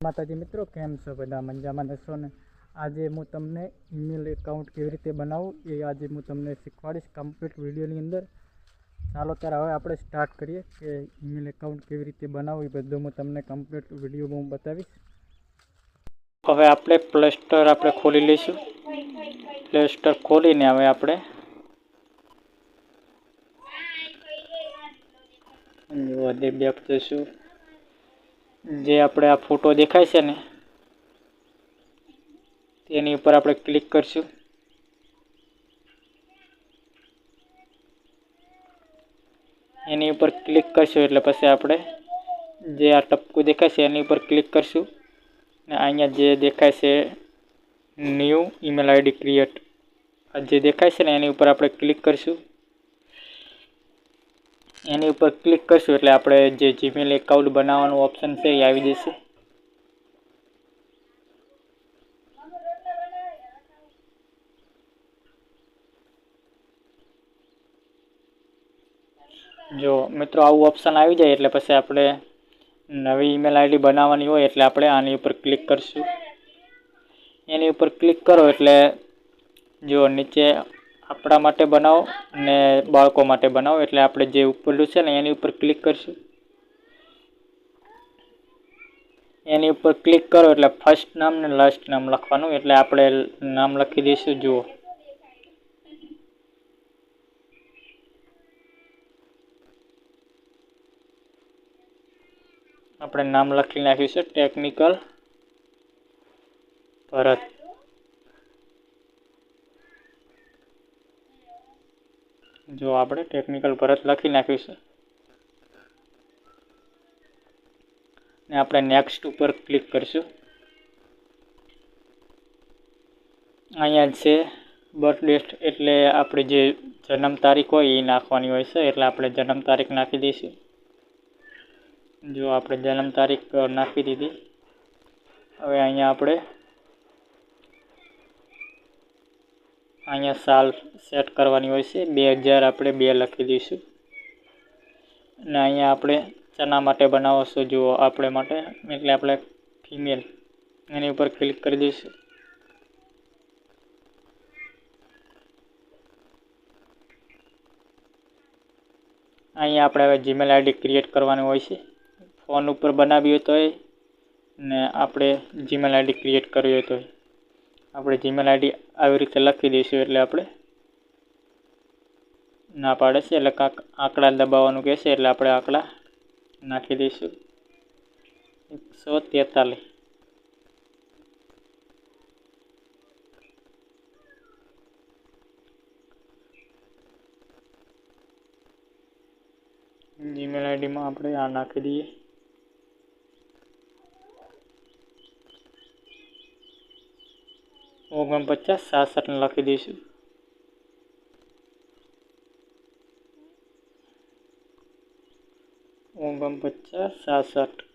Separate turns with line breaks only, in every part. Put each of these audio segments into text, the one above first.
માતાજી મિત્રો, કેમ છો બધા? મજામાં હશો ને? આજે હું તમને ઈમેલ એકાઉન્ટ કેવી રીતે બનાવવું એ આજે હું તમને શીખવાડીશ કમ્પ્લીટ વિડીયોની અંદર. ચાલો ત્યારે હવે આપણે સ્ટાર્ટ કરીએ કે ઈમેલ એકાઉન્ટ કેવી રીતે બનાવવું એ બધું હું તમને કમ્પ્લીટ વિડીયોમાં બતાવીશ. હવે આપણે પ્લે સ્ટોર ખોલી લઈશું. પ્લે સ્ટોર ખોલીને હવે આપણે બેક જઈશું. જે આપણે આ ફોટો દેખાય છે ને તેની ઉપર આપણે ક્લિક કરશું. એની ઉપર ક્લિક કરશું એટલે પછી આપણે જે આ ટપકું દેખાય છે એની ઉપર ક્લિક કરશું ને અહીંયા જે દેખાય છે ન્યૂ ઈમેલ આઈડી ક્રિએટ, આ જે દેખાય છે ને એની ઉપર આપણે ક્લિક કરશું. એની ઉપર ક્લિક કરશું એટલે આપણે જે જીમેલ એકાઉન્ટ બનાવવાનું ઓપ્શન છે એ આવી જશે. જો મિત્રો આવું ઓપ્શન આવી જાય એટલે પછી આપણે નવી ઈમેલ આઈડી બનાવવાની હોય એટલે આપણે આની ઉપર ક્લિક કરશું. એની ઉપર ક્લિક કરો એટલે જો નીચે આપણા માટે બનાવો અને બાળકો માટે બનાવો એટલે આપણે જે ઉપરલું છે ને એની ઉપર ક્લિક કરશું. એની ઉપર ક્લિક કરો એટલે ફર્સ્ટ નામ ને લાસ્ટ નામ લખવાનું, એટલે આપણે નામ લખી દઈશું. જુઓ આપણે નામ લખી નાખ્યું છે ટેકનિકલ ભરત. જો આપણે ટેકનિકલ ભરત લખી નાખ્યું છે ને આપણે નેક્સ્ટ ઉપર ક્લિક કરશું. અહીંયા છે બર્થ ડેટ એટલે આપણે જે જન્મ તારીખ હોય એ નાખવાની હોય છે એટલે આપણે જન્મ તારીખ નાખી દઈશું. જો આપણે જન્મ તારીખ નાખી દીધી. હવે અહીંયા સાલ સેટ કરવાની હોય છે. 2000 આપણે 2 લખી દઈશું. અને અહીંયા આપણે ચના માટે બનાવો છો, જુઓ આપણે માટે એટલે આપણે ફિમેલ, એની ઉપર ક્લિક કરી દઈશું. અહીંયા આપણે હવે જીમેલ આઈડી ક્રિએટ કરવાની હોય છે. ફોન ઉપર બનાવી હોય તોય ને આપણે જીમેલ આઈડી ક્રિએટ કરવી હોય તોય આપણે જીમેલ આઈડી આવી રીતે લખી દઈશું. એટલે આપણે ના પાડે છે એટલે આંકડા દબાવવાનું કહેશે એટલે આપણે આંકડા નાખી દઈશું. 143 જીમેલ આઈડીમાં આપણે આ નાખી દઈએ. $49 66 લખી દઈશું. $49 66.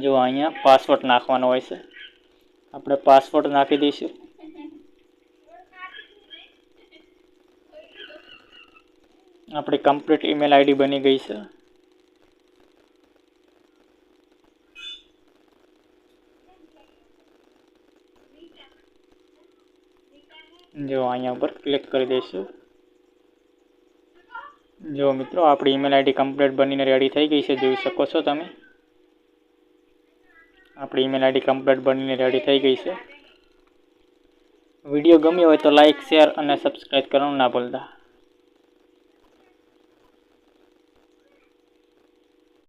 જો અહીંયા પાસવર્ડ નાખવાનો હોય છે, આપણે પાસવર્ડ નાખી દઈશું. આપણી કમ્પ્લીટ ઈમેલ આઈડી બની ગઈ છે. જો અહીંયા ઉપર ક્લિક કરી દઈશું. જો મિત્રો આપણી ઈમેલ આઈડી કમ્પ્લીટ બનીને રેડી થઈ ગઈ છે, જોઈ શકો છો તમે. આપણી ઈમેલ આઈડી કમ્પ્લીટ બનીને રેડી થઈ ગઈ છે. વિડીયો ગમ્યો હોય તો લાઈક, શેર અને સબસ્ક્રાઈબ કરવાનું ના ભૂલતા.